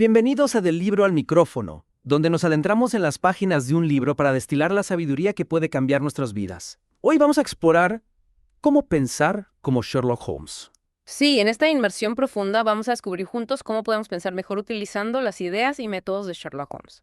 Bienvenidos a Del Libro al Micrófono, donde nos adentramos en las páginas de un libro para destilar la sabiduría que puede cambiar nuestras vidas. Hoy vamos a explorar cómo pensar como Sherlock Holmes. Sí, en esta inmersión profunda vamos a descubrir juntos cómo podemos pensar mejor utilizando las ideas y métodos de Sherlock Holmes.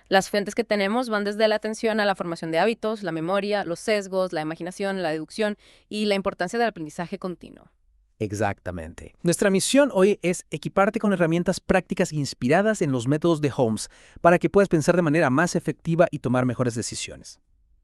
Las fuentes que tenemos van desde la atención a la formación de hábitos, la memoria, los sesgos, la imaginación, la deducción y la importancia del aprendizaje continuo. Exactamente. Nuestra misión hoy es equiparte con herramientas prácticas inspiradas en los métodos de Holmes para que puedas pensar de manera más efectiva y tomar mejores decisiones.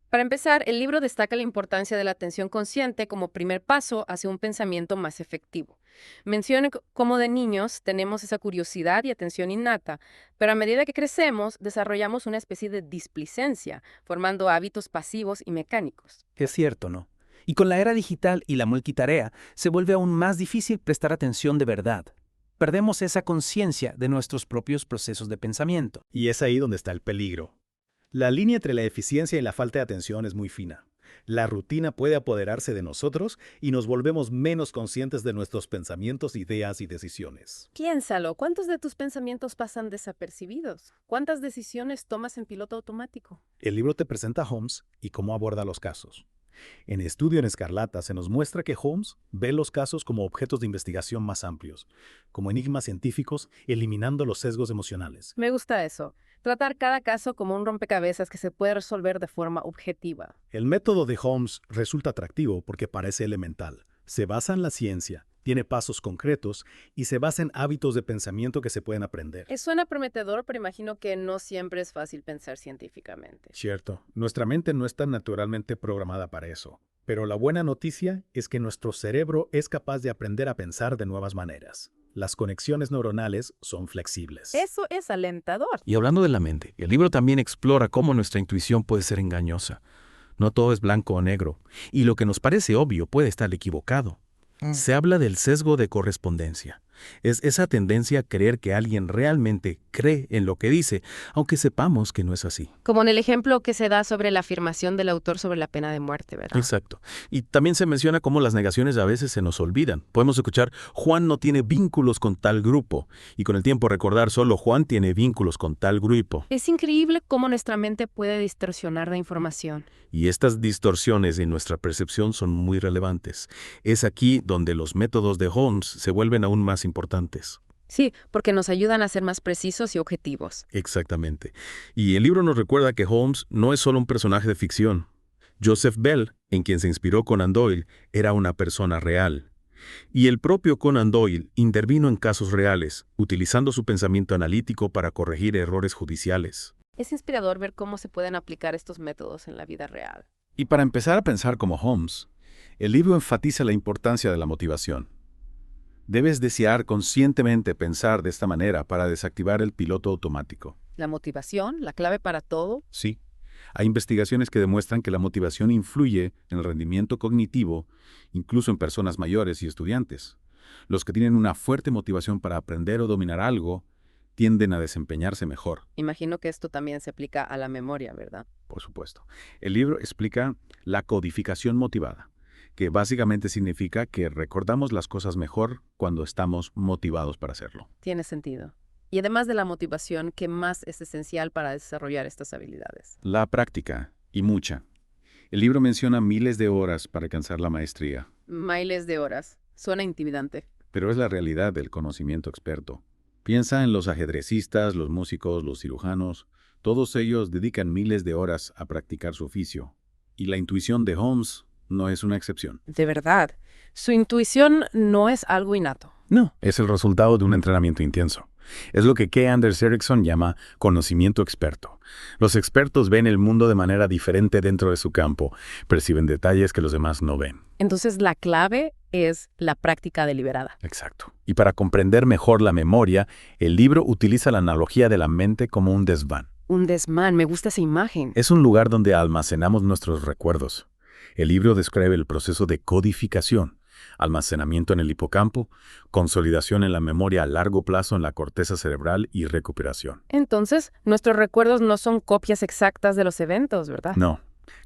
Para empezar, el libro destaca la importancia de la atención consciente como primer paso hacia un pensamiento más efectivo. Menciona cómo de niños tenemos esa curiosidad y atención innata, pero a medida que crecemos desarrollamos una especie de displicencia, formando hábitos pasivos y mecánicos. Es cierto, ¿no? Y con la era digital y la multitarea, se vuelve aún más difícil prestar atención de verdad. Perdemos esa conciencia de nuestros propios procesos de pensamiento. Y es ahí donde está el peligro. La línea entre la eficiencia y la falta de atención es muy fina. La rutina puede apoderarse de nosotros y nos volvemos menos conscientes de nuestros pensamientos, ideas y decisiones. Piénsalo, ¿cuántos de tus pensamientos pasan desapercibidos? ¿Cuántas decisiones tomas en piloto automático? El libro te presenta a Holmes y cómo aborda los casos. En Estudio en Escarlata se nos muestra que Holmes ve los casos como objetos de investigación más amplios, como enigmas científicos, eliminando los sesgos emocionales. Me gusta eso. Tratar cada caso como un rompecabezas que se puede resolver de forma objetiva. El método de Holmes resulta atractivo porque parece elemental. Se basa en la ciencia, tiene pasos concretos y se basa en hábitos de pensamiento que se pueden aprender. Suena prometedor, pero imagino que no siempre es fácil pensar científicamente. Cierto, nuestra mente no está naturalmente programada para eso. Pero la buena noticia es que nuestro cerebro es capaz de aprender a pensar de nuevas maneras. Las conexiones neuronales son flexibles. Eso es alentador. Y hablando de la mente, el libro también explora cómo nuestra intuición puede ser engañosa. No todo es blanco o negro, y lo que nos parece obvio puede estar equivocado. Se habla del sesgo de correspondencia. Es esa tendencia a creer que alguien realmente cree en lo que dice, aunque sepamos que no es así. Como en el ejemplo que se da sobre la afirmación del autor sobre la pena de muerte, ¿verdad? Exacto. Y también se menciona cómo las negaciones a veces se nos olvidan. Podemos escuchar, Juan no tiene vínculos con tal grupo, y con el tiempo recordar solo Juan tiene vínculos con tal grupo. Es increíble cómo nuestra mente puede distorsionar la información. Y estas distorsiones en nuestra percepción son muy relevantes. Es aquí donde los métodos de Holmes se vuelven aún más importantes. Sí, porque nos ayudan a ser más precisos y objetivos. Exactamente. Y el libro nos recuerda que Holmes no es solo un personaje de ficción. Joseph Bell, en quien se inspiró Conan Doyle, era una persona real. Y el propio Conan Doyle intervino en casos reales, utilizando su pensamiento analítico para corregir errores judiciales. Es inspirador ver cómo se pueden aplicar estos métodos en la vida real. Y para empezar a pensar como Holmes, el libro enfatiza la importancia de la motivación. Debes desear conscientemente pensar de esta manera para desactivar el piloto automático. La motivación, la clave para todo. Sí, hay investigaciones que demuestran que la motivación influye en el rendimiento cognitivo, incluso en personas mayores y estudiantes. Los que tienen una fuerte motivación para aprender o dominar algo tienden a desempeñarse mejor. Imagino que esto también se aplica a la memoria, ¿verdad? Por supuesto. El libro explica la codificación motivada, que básicamente significa que recordamos las cosas mejor cuando estamos motivados para hacerlo. Tiene sentido. Y además de la motivación, ¿qué más es esencial para desarrollar estas habilidades? La práctica, y mucha. El libro menciona miles de horas para alcanzar la maestría, Miles de horas. Suena intimidante. pero es la realidad del conocimiento experto. Piensa en los ajedrecistas, los músicos, los cirujanos. Todos ellos dedican miles de horas a practicar su oficio. Y la intuición de Holmes no es una excepción. De verdad. Su intuición no es algo innato. No, es el resultado de un entrenamiento intenso. Es lo que K. Anders Ericsson llama conocimiento experto. Los expertos ven el mundo de manera diferente dentro de su campo, perciben detalles que los demás no ven. Entonces la clave es la práctica deliberada. Exacto. Y para comprender mejor la memoria, el libro utiliza la analogía de la mente como un desván. Un desmán, me gusta esa imagen. Es un lugar donde almacenamos nuestros recuerdos. El libro describe el proceso de codificación, almacenamiento en el hipocampo, consolidación en la memoria a largo plazo en la corteza cerebral y recuperación. Entonces, nuestros recuerdos no son copias exactas de los eventos, ¿verdad? No,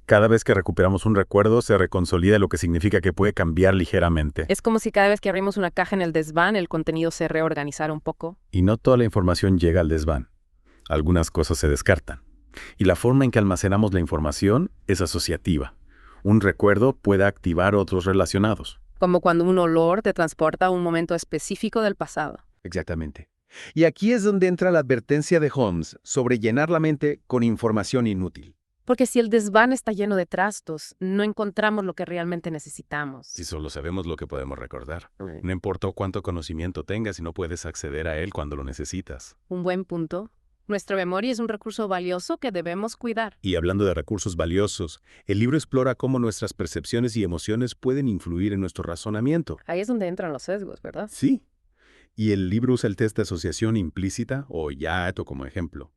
Cada vez que recuperamos un recuerdo, se reconsolida, lo que significa que puede cambiar ligeramente. Es como si cada vez que abrimos una caja en el desván, el contenido se reorganizara un poco. Y no toda la información llega al desván. Algunas cosas se descartan. Y la forma en que almacenamos la información es asociativa. Un recuerdo puede activar otros relacionados. Como cuando un olor te transporta a un momento específico del pasado. Exactamente. Y aquí es donde entra la advertencia de Holmes sobre llenar la mente con información inútil. Porque si el desván está lleno de trastos, no encontramos lo que realmente necesitamos. Si solo sabemos lo que podemos recordar. No importa cuánto conocimiento tengas si no puedes acceder a él cuando lo necesitas. Un buen punto. Nuestra memoria es un recurso valioso que debemos cuidar. Y hablando de recursos valiosos, el libro explora cómo nuestras percepciones y emociones pueden influir en nuestro razonamiento. Ahí es donde entran los sesgos, ¿verdad? Sí. Y el libro usa el test de asociación implícita, o YATO, como ejemplo.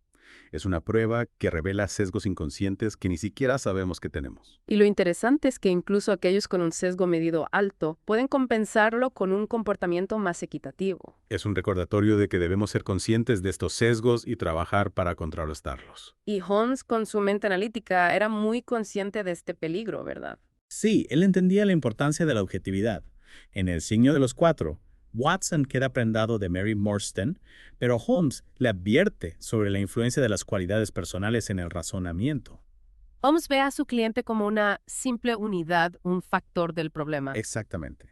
Es una prueba que revela sesgos inconscientes que ni siquiera sabemos que tenemos. Y lo interesante es que incluso aquellos con un sesgo medido alto pueden compensarlo con un comportamiento más equitativo. Es un recordatorio de que debemos ser conscientes de estos sesgos y trabajar para contrarrestarlos. Y Holmes, con su mente analítica, era muy consciente de este peligro, ¿verdad? Sí, él entendía la importancia de la objetividad. En El signo de los cuatro, Watson queda prendado de Mary Morstan, pero Holmes le advierte sobre la influencia de las cualidades personales en el razonamiento. Holmes ve a su cliente como una simple unidad, un factor del problema. Exactamente.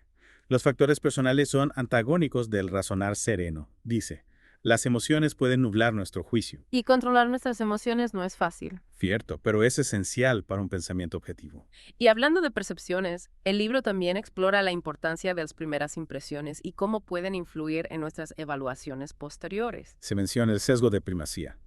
Los factores personales son antagónicos del razonar sereno. Dice, las emociones pueden nublar nuestro juicio. Y controlar nuestras emociones no es fácil. Cierto, pero es esencial para un pensamiento objetivo. Y hablando de percepciones, el libro también explora la importancia de las primeras impresiones y cómo pueden influir en nuestras evaluaciones posteriores. Se menciona el sesgo de primacía.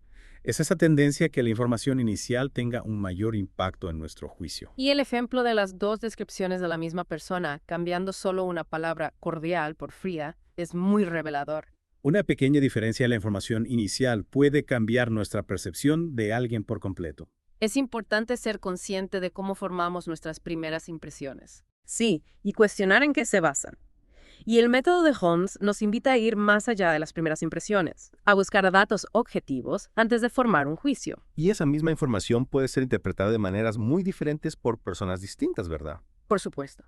Es esa tendencia que la información inicial tenga un mayor impacto en nuestro juicio. Y el ejemplo de las dos descripciones de la misma persona, cambiando solo una palabra cordial por fría, es muy revelador. Una pequeña diferencia en la información inicial puede cambiar nuestra percepción de alguien por completo. Es importante ser consciente de cómo formamos nuestras primeras impresiones. Sí, y cuestionar en qué se basan. Y el método de Holmes nos invita a ir más allá de las primeras impresiones, a buscar datos objetivos antes de formar un juicio. Y esa misma información puede ser interpretada de maneras muy diferentes por personas distintas, ¿verdad? Por supuesto.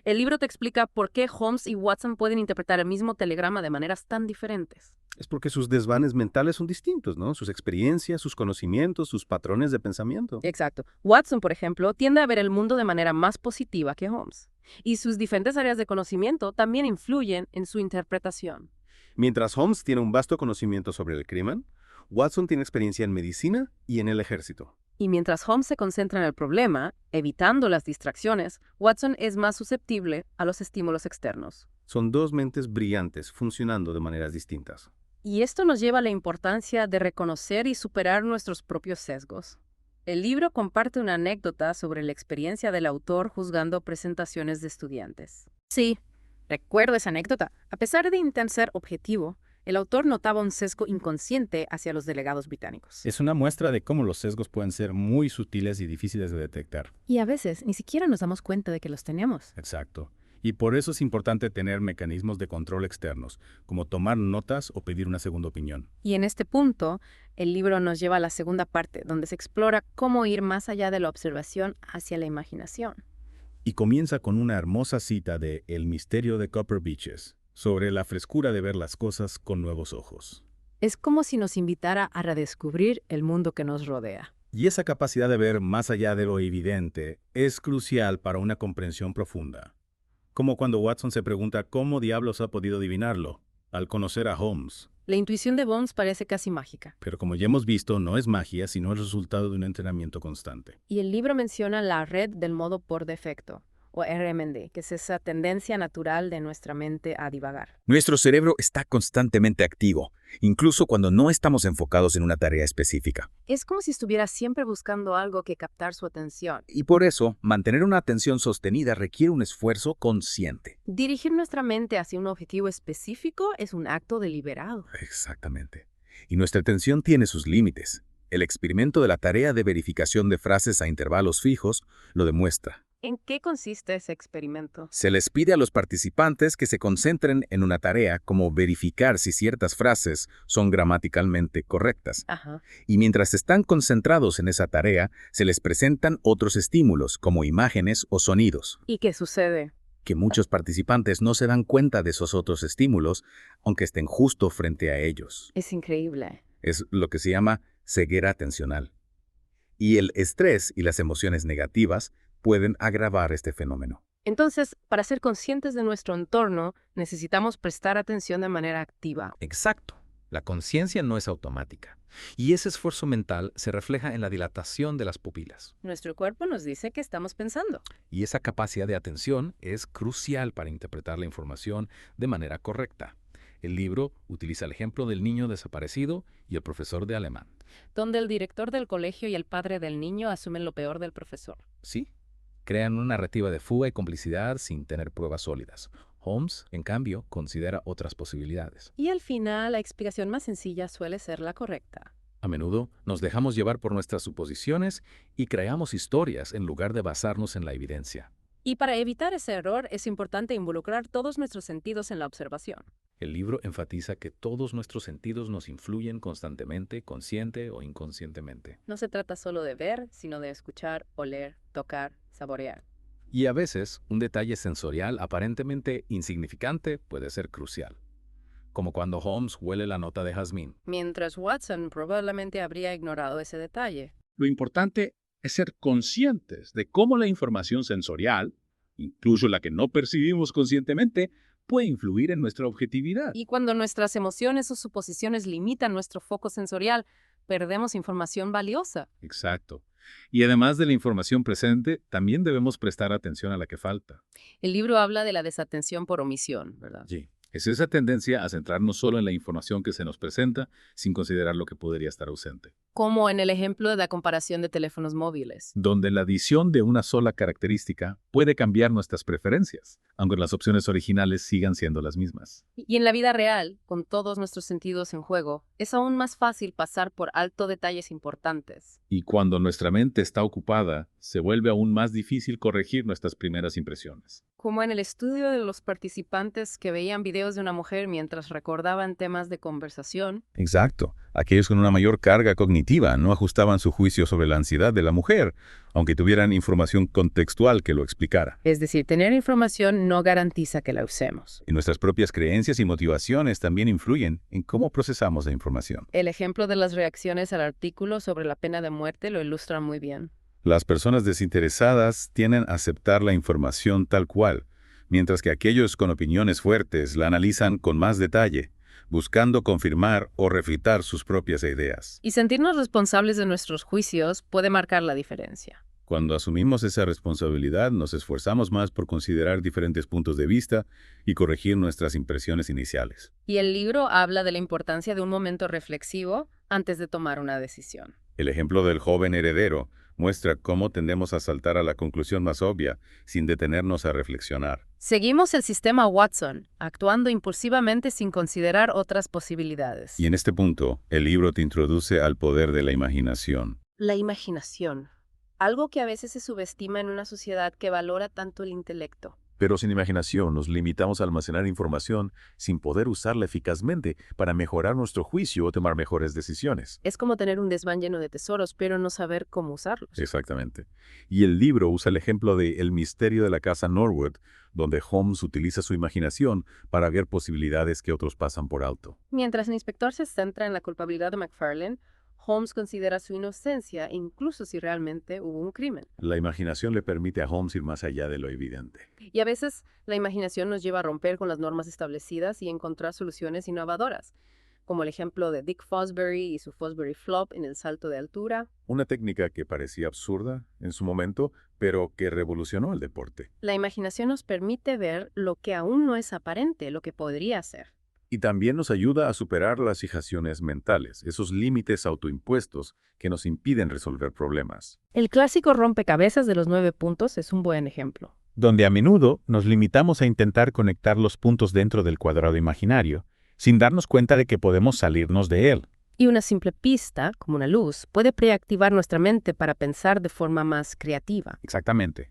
El libro te explica por qué Holmes y Watson pueden interpretar el mismo telegrama de maneras tan diferentes. Es porque sus desvanes mentales son distintos, ¿no? Sus experiencias, sus conocimientos, sus patrones de pensamiento. Exacto. Watson, por ejemplo, tiende a ver el mundo de manera más positiva que Holmes. Y sus diferentes áreas de conocimiento también influyen en su interpretación. Mientras Holmes tiene un vasto conocimiento sobre el crimen, Watson tiene experiencia en medicina y en el ejército. Y mientras Holmes se concentra en el problema, evitando las distracciones, Watson es más susceptible a los estímulos externos. Son dos mentes brillantes funcionando de maneras distintas. Y esto nos lleva a la importancia de reconocer y superar nuestros propios sesgos. El libro comparte una anécdota sobre la experiencia del autor juzgando presentaciones de estudiantes. Sí, recuerdo esa anécdota. A pesar de intentar ser objetivo, el autor notaba un sesgo inconsciente hacia los delegados británicos. Es una muestra de cómo los sesgos pueden ser muy sutiles y difíciles de detectar. Y a veces ni siquiera nos damos cuenta de que los tenemos. Exacto. Y por eso es importante tener mecanismos de control externos, como tomar notas o pedir una segunda opinión. Y en este punto, el libro nos lleva a la segunda parte, donde se explora cómo ir más allá de la observación hacia la imaginación. Y comienza con una hermosa cita de El misterio de Copper Beeches, sobre la frescura de ver las cosas con nuevos ojos. Es como si nos invitara a redescubrir el mundo que nos rodea. Y esa capacidad de ver más allá de lo evidente es crucial para una comprensión profunda. Como cuando Watson se pregunta cómo diablos ha podido adivinarlo, al conocer a Holmes. La intuición de Bones parece casi mágica. Pero como ya hemos visto, no es magia, sino el resultado de un entrenamiento constante. Y el libro menciona la red del modo por defecto, o RMD, que es esa tendencia natural de nuestra mente a divagar. Nuestro cerebro está constantemente activo, incluso cuando no estamos enfocados en una tarea específica. Es como si estuviera siempre buscando algo que captar su atención. Y por eso, mantener una atención sostenida requiere un esfuerzo consciente. Dirigir nuestra mente hacia un objetivo específico es un acto deliberado. Exactamente. Y nuestra atención tiene sus límites. El experimento de la tarea de verificación de frases a intervalos fijos lo demuestra. ¿En qué consiste ese experimento? Se les pide a los participantes que se concentren en una tarea como verificar si ciertas frases son gramaticalmente correctas. Ajá. Y mientras están concentrados en esa tarea, se les presentan otros estímulos como imágenes o sonidos. ¿Y qué sucede? Que muchos participantes no se dan cuenta de esos otros estímulos, aunque estén justo frente a ellos. Es increíble. Es lo que se llama ceguera atencional. Y el estrés y las emociones negativas pueden agravar este fenómeno. Entonces, para ser conscientes de nuestro entorno, necesitamos prestar atención de manera activa. Exacto. La conciencia no es automática. Y ese esfuerzo mental se refleja en la dilatación de las pupilas. Nuestro cuerpo nos dice que estamos pensando. Y esa capacidad de atención es crucial para interpretar la información de manera correcta. El libro utiliza el ejemplo del niño desaparecido y el profesor de alemán. Donde el director del colegio y el padre del niño asumen lo peor del profesor. Sí, crean una narrativa de fuga y complicidad sin tener pruebas sólidas. Holmes, en cambio, considera otras posibilidades. Y al final, la explicación más sencilla suele ser la correcta. A menudo nos dejamos llevar por nuestras suposiciones y creamos historias en lugar de basarnos en la evidencia. Y para evitar ese error, es importante involucrar todos nuestros sentidos en la observación. El libro enfatiza que todos nuestros sentidos nos influyen constantemente, consciente o inconscientemente. No se trata solo de ver, sino de escuchar, oler, tocar, saborear. Y a veces, un detalle sensorial aparentemente insignificante puede ser crucial. Como cuando Holmes huele la nota de jazmín. Mientras Watson probablemente habría ignorado ese detalle. Lo importante es ser conscientes de cómo la información sensorial, incluso la que no percibimos conscientemente, puede influir en nuestra objetividad. Y cuando nuestras emociones o suposiciones limitan nuestro foco sensorial, perdemos información valiosa. Exacto. Y además de la información presente, también debemos prestar atención a la que falta. El libro habla de la desatención por omisión, ¿verdad? Sí. Es esa tendencia a centrarnos solo en la información que se nos presenta sin considerar lo que podría estar ausente. Como en el ejemplo de la comparación de teléfonos móviles. Donde la adición de una sola característica puede cambiar nuestras preferencias, aunque las opciones originales sigan siendo las mismas. Y en la vida real, con todos nuestros sentidos en juego, es aún más fácil pasar por alto detalles importantes. Y cuando nuestra mente está ocupada, se vuelve aún más difícil corregir nuestras primeras impresiones. Como en el estudio de los participantes que veían videos de una mujer mientras recordaban temas de conversación. Exacto. Aquellos con una mayor carga cognitiva no ajustaban su juicio sobre la ansiedad de la mujer, aunque tuvieran información contextual que lo explicara. Es decir, tener información no garantiza que la usemos. Y nuestras propias creencias y motivaciones también influyen en cómo procesamos la información. El ejemplo de las reacciones al artículo sobre la pena de muerte lo ilustra muy bien. Las personas desinteresadas tienden a aceptar la información tal cual, mientras que aquellos con opiniones fuertes la analizan con más detalle, buscando confirmar o refutar sus propias ideas. Y sentirnos responsables de nuestros juicios puede marcar la diferencia. Cuando asumimos esa responsabilidad, nos esforzamos más por considerar diferentes puntos de vista y corregir nuestras impresiones iniciales. Y el libro habla de la importancia de un momento reflexivo antes de tomar una decisión. El ejemplo del joven heredero muestra cómo tendemos a saltar a la conclusión más obvia sin detenernos a reflexionar. Seguimos el sistema Watson, actuando impulsivamente sin considerar otras posibilidades. Y en este punto, el libro te introduce al poder de la imaginación. La imaginación. Algo que a veces se subestima en una sociedad que valora tanto el intelecto. Pero sin imaginación nos limitamos a almacenar información sin poder usarla eficazmente para mejorar nuestro juicio o tomar mejores decisiones. Es como tener un desván lleno de tesoros, pero no saber cómo usarlos. Exactamente. Y el libro usa el ejemplo de El misterio de la casa Norwood, donde Holmes utiliza su imaginación para ver posibilidades que otros pasan por alto. Mientras el inspector se centra en la culpabilidad de McFarlane, Holmes considera su inocencia, incluso si realmente hubo un crimen. La imaginación le permite a Holmes ir más allá de lo evidente. Y a veces la imaginación nos lleva a romper con las normas establecidas y encontrar soluciones innovadoras, como el ejemplo de Dick Fosbury y su Fosbury Flop en el salto de altura. Una técnica que parecía absurda en su momento, pero que revolucionó el deporte. La imaginación nos permite ver lo que aún no es aparente, lo que podría ser. Y también nos ayuda a superar las fijaciones mentales, esos límites autoimpuestos que nos impiden resolver problemas. El clásico rompecabezas de los 9 puntos es un buen ejemplo. Donde a menudo nos limitamos a intentar conectar los puntos dentro del cuadrado imaginario, sin darnos cuenta de que podemos salirnos de él. Y una simple pista, como una luz, puede preactivar nuestra mente para pensar de forma más creativa. Exactamente.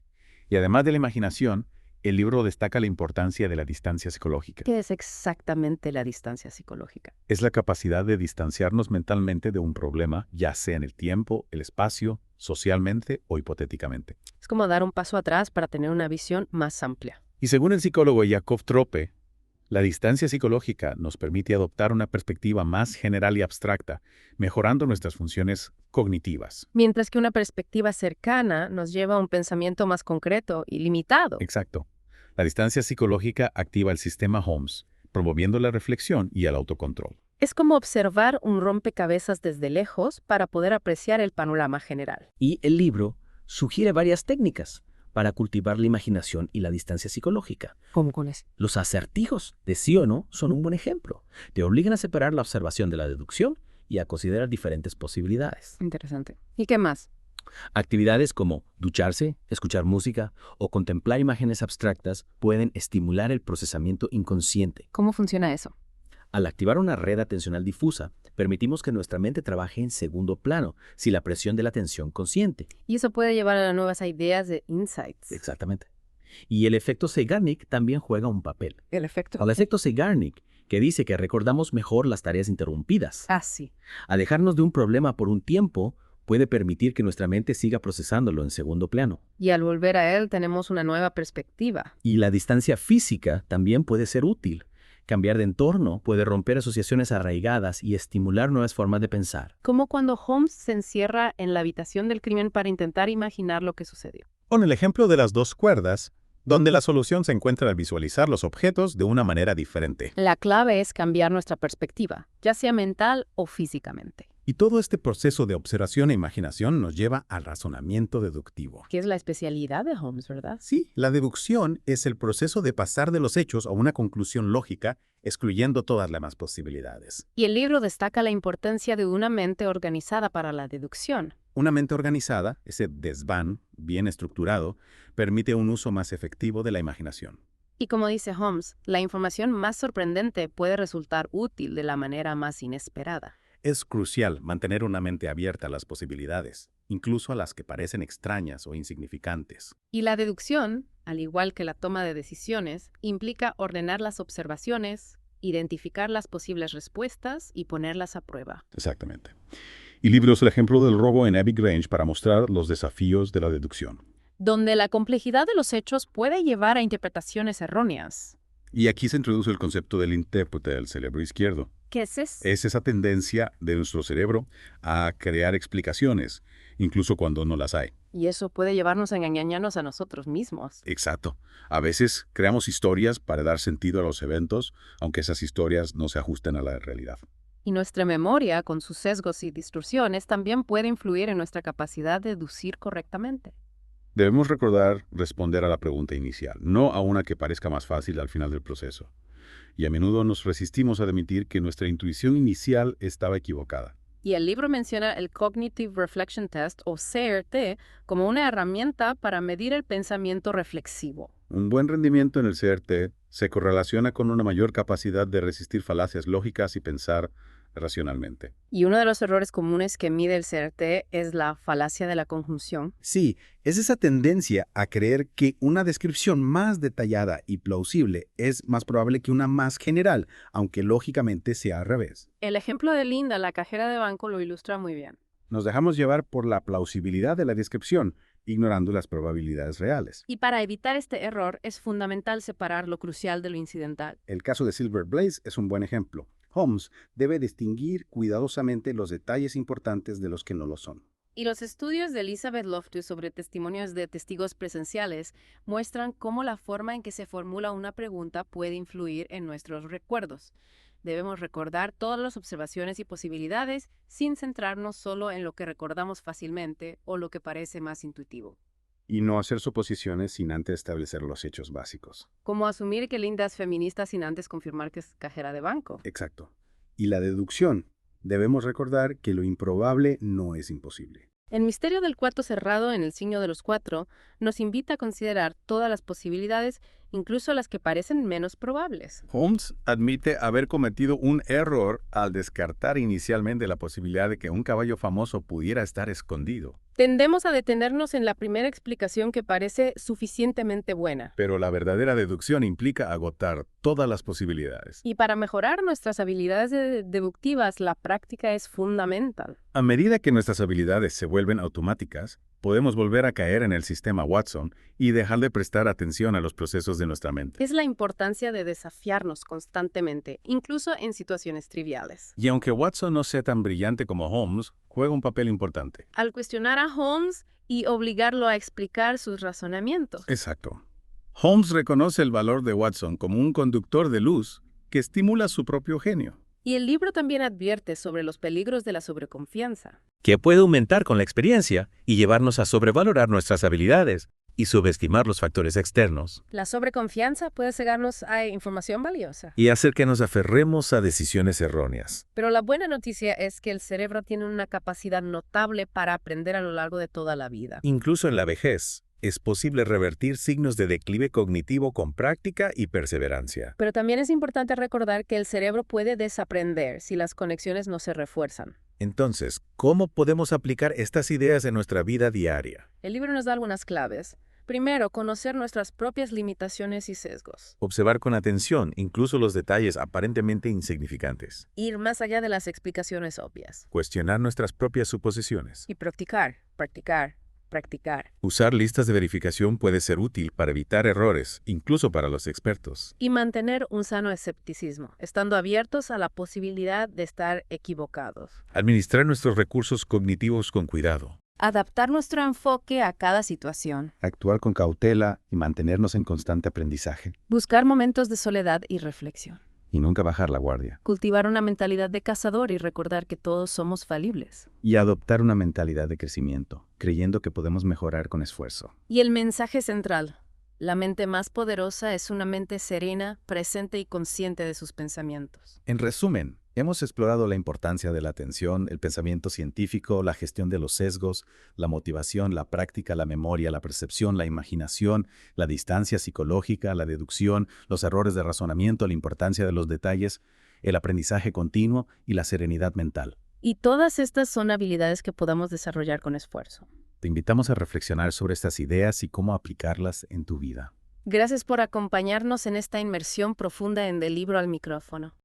Y además de la imaginación, el libro destaca la importancia de la distancia psicológica. ¿Qué es exactamente la distancia psicológica? Es la capacidad de distanciarnos mentalmente de un problema, ya sea en el tiempo, el espacio, socialmente o hipotéticamente. Es como dar un paso atrás para tener una visión más amplia. Y según el psicólogo Yakov Trope, la distancia psicológica nos permite adoptar una perspectiva más general y abstracta, mejorando nuestras funciones cognitivas. Mientras que una perspectiva cercana nos lleva a un pensamiento más concreto y limitado. Exacto. La distancia psicológica activa el sistema Holmes, promoviendo la reflexión y el autocontrol. Es como observar un rompecabezas desde lejos para poder apreciar el panorama general. Y el libro sugiere varias técnicas para cultivar la imaginación y la distancia psicológica. ¿Cómo con eso? Los acertijos de sí o no son un buen ejemplo. Te obligan a separar la observación de la deducción y a considerar diferentes posibilidades. Interesante. ¿Y qué más? Actividades como ducharse, escuchar música o contemplar imágenes abstractas pueden estimular el procesamiento inconsciente. ¿Cómo funciona eso? Al activar una red atencional difusa, permitimos que nuestra mente trabaje en segundo plano, sin la presión de la atención consciente. Y eso puede llevar a nuevas ideas de insights. Exactamente. Y el efecto Zeigarnik también juega un papel. ¿El efecto? El efecto Zeigarnik, que dice que recordamos mejor las tareas interrumpidas. Ah, sí. Alejarnos de un problema por un tiempo puede permitir que nuestra mente siga procesándolo en segundo plano. Y al volver a él tenemos una nueva perspectiva. Y la distancia física también puede ser útil. Cambiar de entorno puede romper asociaciones arraigadas y estimular nuevas formas de pensar. Como cuando Holmes se encierra en la habitación del crimen para intentar imaginar lo que sucedió. Con el ejemplo de las dos cuerdas, donde la solución se encuentra al visualizar los objetos de una manera diferente. La clave es cambiar nuestra perspectiva, ya sea mental o físicamente. Y todo este proceso de observación e imaginación nos lleva al razonamiento deductivo. Que es la especialidad de Holmes, ¿verdad? Sí, la deducción es el proceso de pasar de los hechos a una conclusión lógica, excluyendo todas las demás posibilidades. Y el libro destaca la importancia de una mente organizada para la deducción. Una mente organizada, ese desván bien estructurado, permite un uso más efectivo de la imaginación. Y como dice Holmes, la información más sorprendente puede resultar útil de la manera más inesperada. Es crucial mantener una mente abierta a las posibilidades, incluso a las que parecen extrañas o insignificantes. Y la deducción, al igual que la toma de decisiones, implica ordenar las observaciones, identificar las posibles respuestas y ponerlas a prueba. Exactamente. Y el libro es el ejemplo del robo en Abbey Grange para mostrar los desafíos de la deducción. Donde la complejidad de los hechos puede llevar a interpretaciones erróneas. Y aquí se introduce el concepto del intérprete del cerebro izquierdo. ¿Qué es eso? Es esa tendencia de nuestro cerebro a crear explicaciones, incluso cuando no las hay. Y eso puede llevarnos a engañarnos a nosotros mismos. Exacto. A veces creamos historias para dar sentido a los eventos, aunque esas historias no se ajusten a la realidad. Y nuestra memoria, con sus sesgos y distorsiones, también puede influir en nuestra capacidad de deducir correctamente. Debemos recordar responder a la pregunta inicial, no a una que parezca más fácil al final del proceso. Y a menudo nos resistimos a admitir que nuestra intuición inicial estaba equivocada. Y el libro menciona el Cognitive Reflection Test, o CRT, como una herramienta para medir el pensamiento reflexivo. Un buen rendimiento en el CRT se correlaciona con una mayor capacidad de resistir falacias lógicas y pensar racionalmente. Y uno de los errores comunes que mide el CRT es la falacia de la conjunción. Sí, es esa tendencia a creer que una descripción más detallada y plausible es más probable que una más general, aunque lógicamente sea al revés. El ejemplo de Linda, la cajera de banco, lo ilustra muy bien. Nos dejamos llevar por la plausibilidad de la descripción, ignorando las probabilidades reales. Y para evitar este error es fundamental separar lo crucial de lo incidental. El caso de Silver Blaze es un buen ejemplo. Holmes debe distinguir cuidadosamente los detalles importantes de los que no lo son. Y los estudios de Elizabeth Loftus sobre testimonios de testigos presenciales muestran cómo la forma en que se formula una pregunta puede influir en nuestros recuerdos. Debemos recordar todas las observaciones y posibilidades sin centrarnos solo en lo que recordamos fácilmente o lo que parece más intuitivo. Y no hacer suposiciones sin antes establecer los hechos básicos. Como asumir que Linda es feminista sin antes confirmar que es cajera de banco. Exacto. Y la deducción. Debemos recordar que lo improbable no es imposible. El misterio del cuarto cerrado en el signo de los 4 nos invita a considerar todas las posibilidades incluso las que parecen menos probables. Holmes admite haber cometido un error al descartar inicialmente la posibilidad de que un caballo famoso pudiera estar escondido. Tendemos a detenernos en la primera explicación que parece suficientemente buena. Pero la verdadera deducción implica agotar todas las posibilidades. Y para mejorar nuestras habilidades deductivas, la práctica es fundamental. A medida que nuestras habilidades se vuelven automáticas, podemos volver a caer en el sistema Watson y dejar de prestar atención a los procesos de nuestra mente. Es la importancia de desafiarnos constantemente, incluso en situaciones triviales. Y aunque Watson no sea tan brillante como Holmes, juega un papel importante. Al cuestionar a Holmes y obligarlo a explicar sus razonamientos. Exacto. Holmes reconoce el valor de Watson como un conductor de luz que estimula su propio genio. Y el libro también advierte sobre los peligros de la sobreconfianza. Que puede aumentar con la experiencia y llevarnos a sobrevalorar nuestras habilidades y subestimar los factores externos. La sobreconfianza puede cegarnos a información valiosa. Y hacer que nos aferremos a decisiones erróneas. Pero la buena noticia es que el cerebro tiene una capacidad notable para aprender a lo largo de toda la vida. Incluso en la vejez, es posible revertir signos de declive cognitivo con práctica y perseverancia. Pero también es importante recordar que el cerebro puede desaprender si las conexiones no se refuerzan. Entonces, ¿cómo podemos aplicar estas ideas en nuestra vida diaria? El libro nos da algunas claves. Primero, conocer nuestras propias limitaciones y sesgos. Observar con atención incluso los detalles aparentemente insignificantes. Ir más allá de las explicaciones obvias. Cuestionar nuestras propias suposiciones. Y practicar. Usar listas de verificación puede ser útil para evitar errores, incluso para los expertos. Y mantener un sano escepticismo, estando abiertos a la posibilidad de estar equivocados. Administrar nuestros recursos cognitivos con cuidado. Adaptar nuestro enfoque a cada situación. Actuar con cautela y mantenernos en constante aprendizaje. Buscar momentos de soledad y reflexión. Y nunca bajar la guardia. Cultivar una mentalidad de cazador y recordar que todos somos falibles. Y adoptar una mentalidad de crecimiento, creyendo que podemos mejorar con esfuerzo. Y el mensaje central. La mente más poderosa es una mente serena, presente y consciente de sus pensamientos. En resumen, hemos explorado la importancia de la atención, el pensamiento científico, la gestión de los sesgos, la motivación, la práctica, la memoria, la percepción, la imaginación, la distancia psicológica, la deducción, los errores de razonamiento, la importancia de los detalles, el aprendizaje continuo y la serenidad mental. Y todas estas son habilidades que podamos desarrollar con esfuerzo. Te invitamos a reflexionar sobre estas ideas y cómo aplicarlas en tu vida. Gracias por acompañarnos en esta inmersión profunda en Del Libro al Micrófono.